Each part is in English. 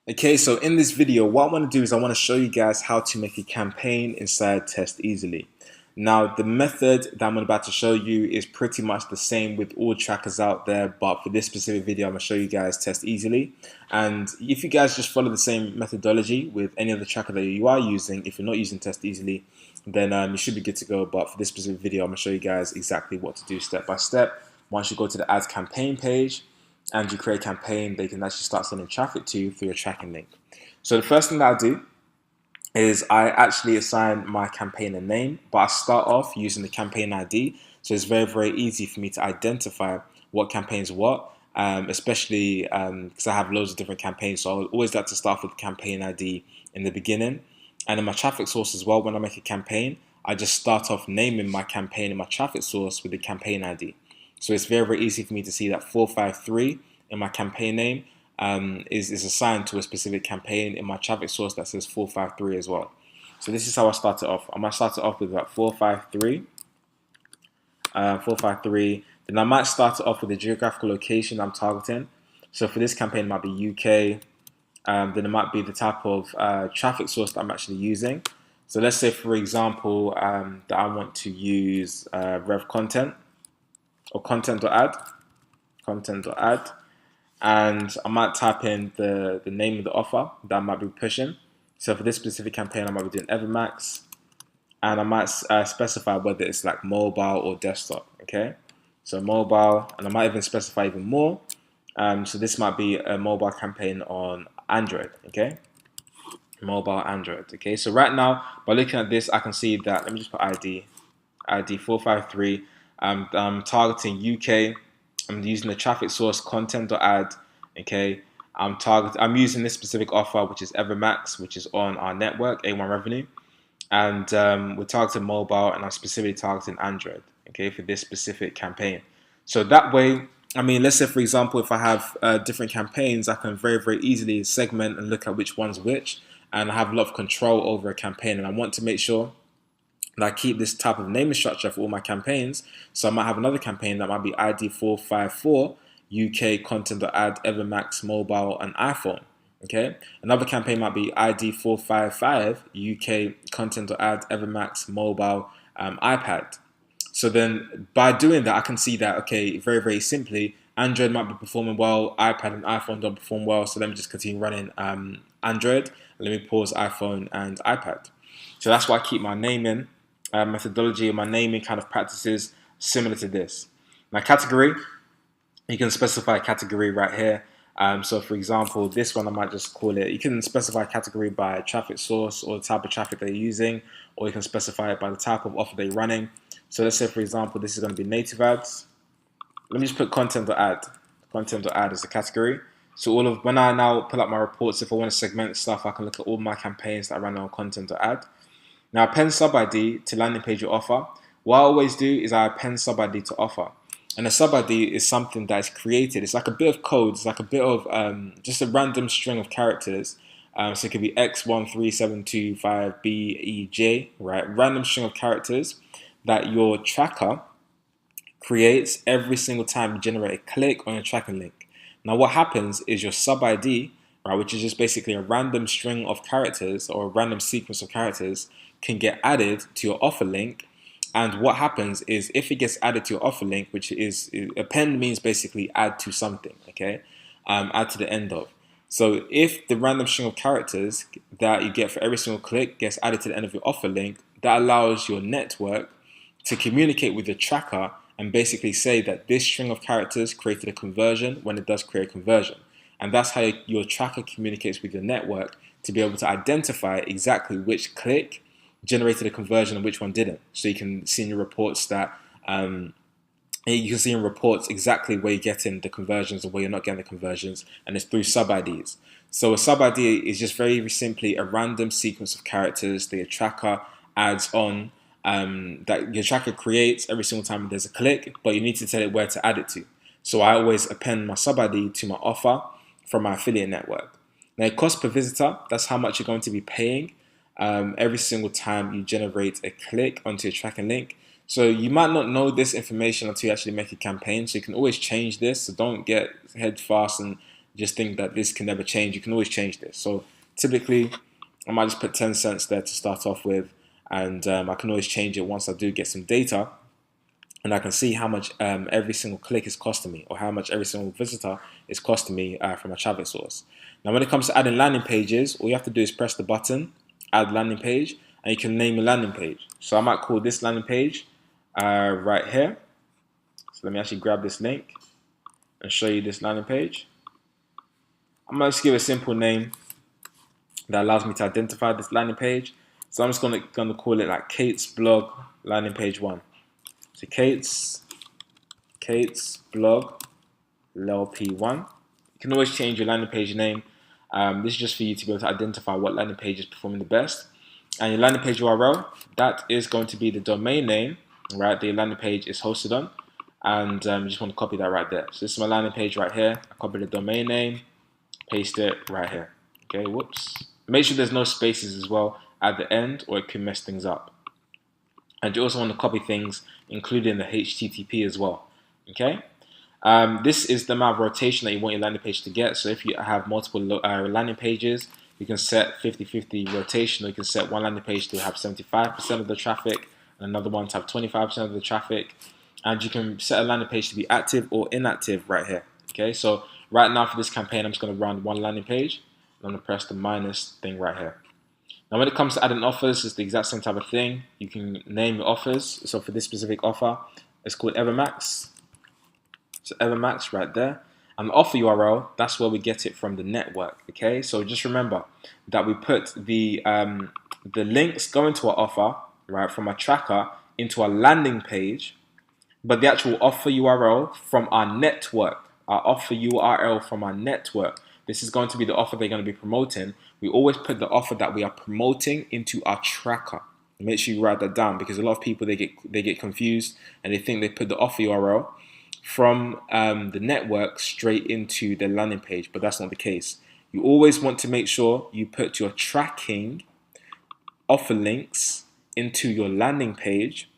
Okay, so in this video, what I want to do is I want to show you guys how to make a campaign inside Test Easily. Now, the method that I'm about to show you is pretty much the same with all trackers out there, but for this specific video, I'm going to show you guys Test Easily. And if you guys just follow the same methodology with any other tracker that you are using, if you're not using Test Easily, then you should be good to go. But for this specific video, I'm going to show you guys exactly what to do step by step. Once you go to the Ads campaign page, and you create a campaign they can actually start sending traffic to through a tracking link. So the first thing that I do is I actually assign my campaign a name, but I start off using the campaign ID. So it's very, very easy for me to identify what campaigns what, especially because I have loads of different campaigns. So I always like to start with the campaign ID in the beginning. And in my traffic source as well, when I make a campaign, I just start off naming my campaign and my traffic source with the campaign ID. So it's very, very easy for me to see that 453 in my campaign name is assigned to a specific campaign in my traffic source that says 453 as well. So this is how I start it off. I might start it off with about 453. Then I might start it off with the geographical location I'm targeting. So for this campaign, it might be UK. Then it might be the type of traffic source that I'm actually using. So let's say, for example, that I want to use Rev Content or content.ad, and I might type in the name of the offer that I might be pushing. So for this specific campaign, I might be doing Evermax, and I might specify whether it's like mobile or desktop. Okay, so mobile, and I might even specify even more. So this might be a mobile campaign on Android. Okay, mobile Android. Okay, so right now by looking at this, I can see that. Let me just put ID 453. I'm targeting UK. I'm using the traffic source content.ad. Okay, I'm using this specific offer, which is Evermax, which is on our network A1 Revenue, and we're targeting mobile, and I'm specifically targeting Android. Okay, for this specific campaign. So that way, I mean, let's say for example, if I have different campaigns, I can very, very easily segment and look at which one's which, and I have a lot of control over a campaign, and I want to make sure and I keep this type of naming structure for all my campaigns. So I might have another campaign that might be ID454 UK content.ad Evermax mobile and iPhone. Okay, another campaign might be ID455 UK content.ad Evermax mobile iPad. So then by doing that, I can see that, okay, very, very simply, Android might be performing well, iPad and iPhone don't perform well. So let me just continue running Android. Let me pause iPhone and iPad. So that's why I keep my naming methodology and my naming kind of practices similar to this. My category, you can specify a category right here. So for example, this one I might just call it, you can specify a category by traffic source or the type of traffic they're using, or you can specify it by the type of offer they're running. So let's say for example, this is going to be native ads. Let me just put content.ad. Content.ad as a category. So when I now pull up my reports, if I want to segment stuff, I can look at all my campaigns that I run on content.ad. Now, append sub ID to landing page or offer. What I always do is I append sub ID to offer. And a sub ID is something that is created. It's like a bit of code. It's like a bit of just a random string of characters. So it could be X13725BEJ, right? Random string of characters that your tracker creates every single time you generate a click on a tracking link. Now, what happens is your sub ID, right, which is just basically a random string of characters or a random sequence of characters, can get added to your offer link. And what happens is if it gets added to your offer link, which is append means basically add to something, okay? Add to the end of. So if the random string of characters that you get for every single click gets added to the end of your offer link, that allows your network to communicate with the tracker and basically say that this string of characters created a conversion when it does create a conversion. And that's how your tracker communicates with your network to be able to identify exactly which click generated a conversion and which one didn't. So you can see in your reports that you can see in reports exactly where you're getting the conversions and where you're not getting the conversions, and it's through sub IDs. So a sub ID is just very simply a random sequence of characters that your tracker adds on, that your tracker creates every single time there's a click, but you need to tell it where to add it to. So I always append my sub ID to my offer from my affiliate network. Now, cost per visitor, that's how much you're going to be paying every single time you generate a click onto your tracking link. So you might not know this information until you actually make a campaign. So you can always change this. So don't get head fast and just think that this can never change. You can always change this. So typically, I might just put 10 cents there to start off with, and I can always change it once I do get some data, and I can see how much every single click is costing me, or how much every single visitor is costing me from a traffic source. Now, when it comes to adding landing pages, all you have to do is press the button, add landing page, and you can name a landing page. So I might call this landing page right here. So let me actually grab this link and show you this landing page. I'm going to just give a simple name that allows me to identify this landing page. So I'm just going to call it like Kate's blog landing page 1. So Kate's blog LP1. You can always change your landing page name. This is just for you to be able to identify what landing page is performing the best. And your landing page URL, that is going to be the domain name, right, the landing page is hosted on. And you just want to copy that right there. So this is my landing page right here. I copy the domain name, paste it right here. Okay, whoops. Make sure there's no spaces as well at the end, or it can mess things up. And you also want to copy things, including the HTTP as well. Okay. This is the amount of rotation that you want your landing page to get. So if you have multiple landing pages, you can set 50-50 rotation, or you can set one landing page to have 75% of the traffic, and another one to have 25% of the traffic. And you can set a landing page to be active or inactive right here. Okay, so right now for this campaign, I'm just going to run one landing page. I'm going to press the minus thing right here. Now, when it comes to adding offers, it's the exact same type of thing. You can name your offers. So for this specific offer, it's called Evermax. So Evermax right there. And the offer URL, that's where we get it from the network. Okay, so just remember that we put the links going to our offer, right, from our tracker into our landing page, but the actual offer URL from our network, our offer URL from our network. This is going to be the offer they're going to be promoting. We always put the offer that we are promoting into our tracker. Make sure you write that down, because a lot of people they get confused and they think they put the offer URL from the network straight into the landing page, but that's not the case. You always want to make sure you put your tracking offer links into your landing page,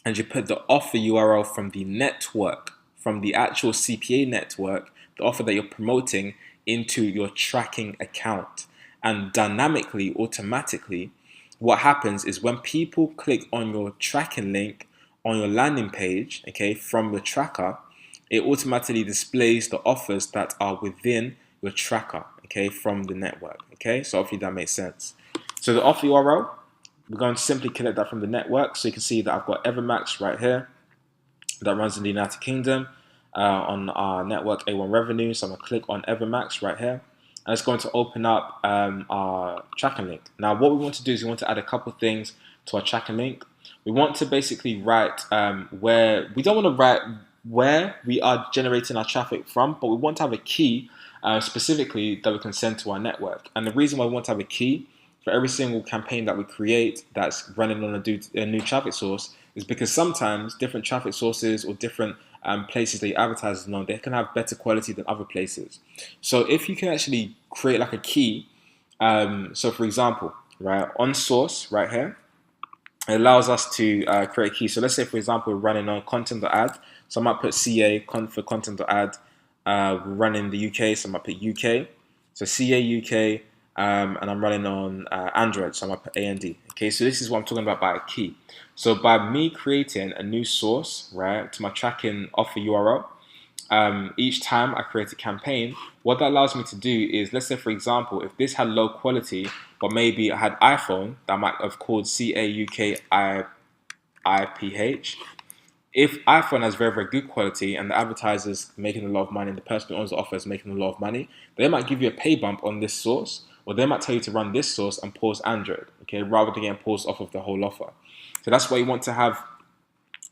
and you put the offer URL from the network, from the actual CPA network, the offer that you're promoting, into your tracking account. And dynamically, automatically, what happens is when people click on your tracking link on your landing page, okay, from the tracker, it automatically displays the offers that are within your tracker, okay, from the network. Okay, so hopefully that makes sense. So the offer URL, we're going to simply connect that from the network. So you can see that I've got Evermax right here that runs in the United Kingdom on our network A1 revenue. So I'm going to click on Evermax right here, and it's going to open up our tracking link. Now, what we want to do is we want to add a couple things to our tracking link. We want to basically write where we don't want to write where we are generating our traffic from, but we want to have a key specifically that we can send to our network. And the reason why we want to have a key for every single campaign that we create that's running on a new traffic source is because sometimes different traffic sources or different places that you advertise on, they can have better quality than other places. So if you can actually create like a key, so for example, right, on source right here, it allows us to create a key. So let's say, for example, we're running on content.ad. So I might put CA for content.ad. We're running the UK, so I might put UK. So CA UK, and I'm running on Android, so I might put AND. Okay, so this is what I'm talking about by a key. So by me creating a new source, right, to my tracking offer URL, each time I create a campaign, what that allows me to do is, let's say, for example, if this had low quality, but maybe I had iPhone, that might have called CAUKIPH. If iPhone has very, very good quality and the advertiser's making a lot of money and the person who owns the offer is making a lot of money, they might give you a pay bump on this source, or they might tell you to run this source and pause Android, okay, rather than getting paused off of the whole offer. So that's why you want to have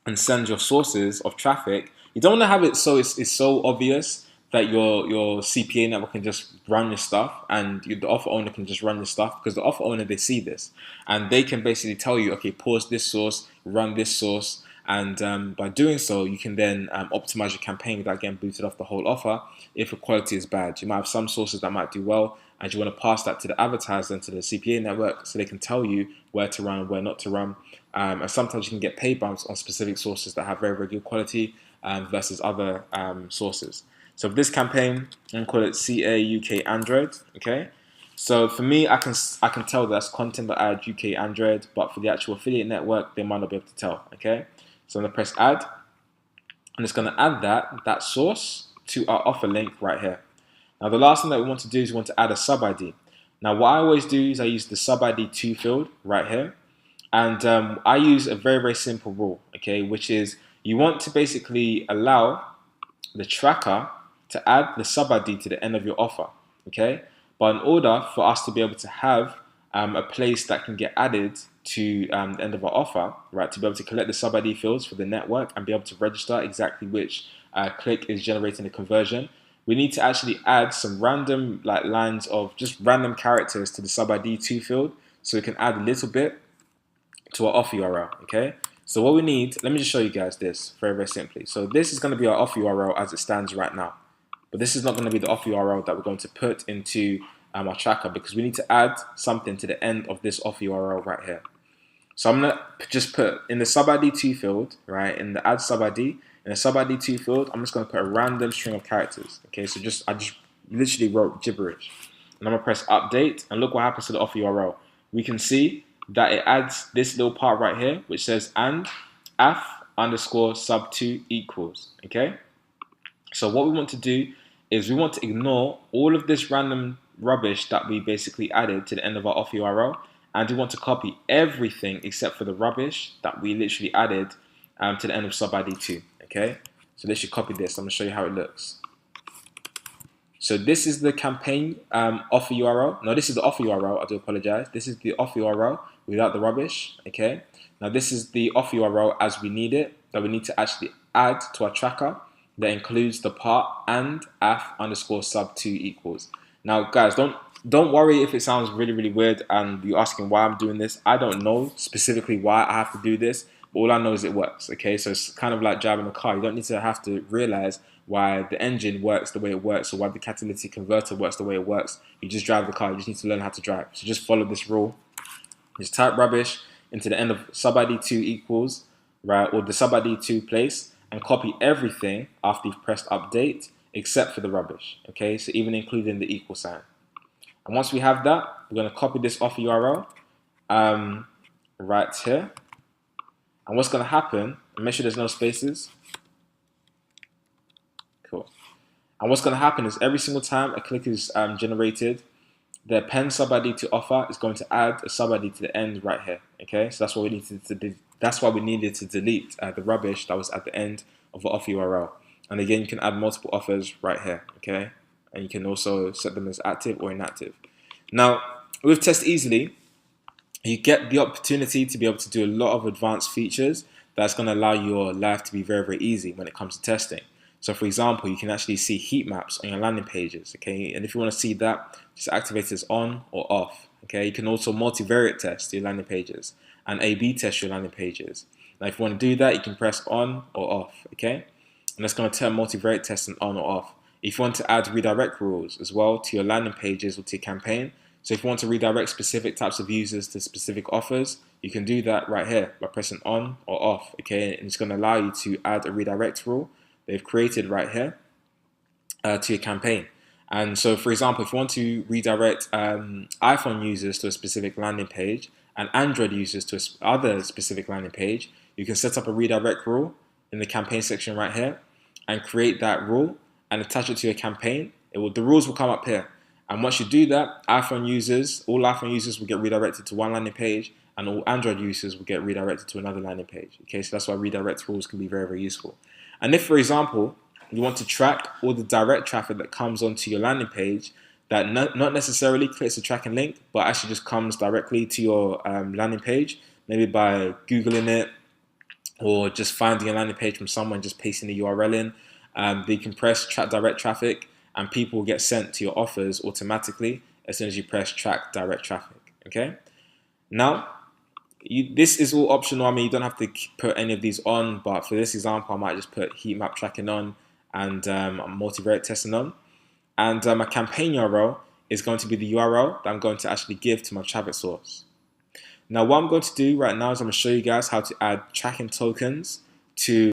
and send your sources of traffic. You don't want to have it so it's so obvious that your CPA network can just run your stuff and the offer owner can just run your stuff, because the offer owner, they see this and they can basically tell you, okay, pause this source, run this source, and by doing so, you can then optimize your campaign without getting booted off the whole offer if the quality is bad. You might have some sources that might do well, and you want to pass that to the advertiser and to the CPA network so they can tell you where to run and where not to run. And sometimes you can get pay bumps on specific sources that have very, very good quality versus other sources. So for this campaign, I'm gonna call it CA UK Android. Okay. So for me, I can tell that's content that I add UK Android, but for the actual affiliate network, they might not be able to tell. Okay. So I'm gonna press add, and it's gonna add that source to our offer link right here. Now the last thing that we want to do is we want to add a sub ID. Now what I always do is I use the sub ID 2 field right here. And I use a very, very simple rule, okay, which is you want to basically allow the tracker to add the sub ID to the end of your offer, okay? But in order for us to be able to have a place that can get added to the end of our offer, right, to be able to collect the sub ID fields for the network and be able to register exactly which click is generating the conversion, we need to actually add some random lines of just random characters to the sub ID 2 field, so we can add a little bit to our offer URL, okay? So what we need, let me just show you guys this very, very simply. So this is going to be our offer URL as it stands right now. But this is not going to be the offer URL that we're going to put into our tracker, because we need to add something to the end of this offer URL right here. So I'm going to just put in the sub ID 2 field, right, in the add sub ID, in the sub ID 2 field, I'm just going to put a random string of characters, okay? So I just literally wrote gibberish. And I'm going to press update, and look what happens to the offer URL. We can see that it adds this little part right here, which says and af underscore sub 2 equals, okay? So what we want to do is we want to ignore all of this random rubbish that we basically added to the end of our offer URL, and we want to copy everything except for the rubbish that we literally added to the end of sub ID 2, okay? So let's just copy this. I'm gonna show you how it looks. So this is the campaign offer URL. No, this is the offer URL. I do apologize. This is the offer URL without the rubbish. Okay. Now this is the offer URL as we need it, that we need to actually add to our tracker, that includes the part and af underscore sub 2 equals. Now guys, don't worry if it sounds really, really weird and you're asking why I'm doing this. I don't know specifically why I have to do this, but all I know is it works. Okay. So it's kind of like driving a car. You don't need to have to realize why the engine works the way it works, or why the catalytic converter works the way it works. You just drive the car. You just need to learn how to drive. So just follow this rule. Just type rubbish into the end of sub ID 2 equals, right, or the sub ID 2 place, and copy everything after you've pressed update except for the rubbish, okay? So even including the equal sign. And once we have that, we're going to copy this offer URL right here. And what's going to happen, and make sure there's no spaces. Cool. And what's going to happen is every single time a click is generated, the append sub ID to offer is going to add a sub ID to the end right here. Okay, so that's what we needed to do. That's why we needed to delete the rubbish that was at the end of the offer URL. And again, you can add multiple offers right here. Okay, and you can also set them as active or inactive. Now, with Test Easily, you get the opportunity to be able to do a lot of advanced features that's going to allow your life to be very, very easy when it comes to testing. So for example, you can actually see heat maps on your landing pages, okay? And if you want to see that, just activate this on or off, okay? You can also multivariate test your landing pages and A/B test your landing pages. Now if you want to do that, you can press on or off, okay? And that's going to turn multivariate testing on or off. If you want to add redirect rules as well to your landing pages or to your campaign, so if you want to redirect specific types of users to specific offers, you can do that right here by pressing on or off, okay? And it's going to allow you to add a redirect rule they've created right here to your campaign. And so, for example, if you want to redirect iPhone users to a specific landing page and Android users to other specific landing page, you can set up a redirect rule in the campaign section right here and create that rule and attach it to your campaign. The rules will come up here. And once you do that, all iPhone users will get redirected to one landing page, and all Android users will get redirected to another landing page. Okay, so that's why redirect rules can be very, very useful. And if, for example, you want to track all the direct traffic that comes onto your landing page that not necessarily clicks a tracking link, but actually just comes directly to your landing page, maybe by Googling it or just finding a landing page from someone, just pasting the URL in, they can press track direct traffic, and people will get sent to your offers automatically as soon as you press track direct traffic, okay? Now, this is all optional. I mean, you don't have to put any of these on, but for this example, I might just put heat map tracking on and multivariate testing on. And my campaign URL is going to be the URL that I'm going to actually give to my traffic source. Now, what I'm going to do right now is I'm going to show you guys how to add tracking tokens to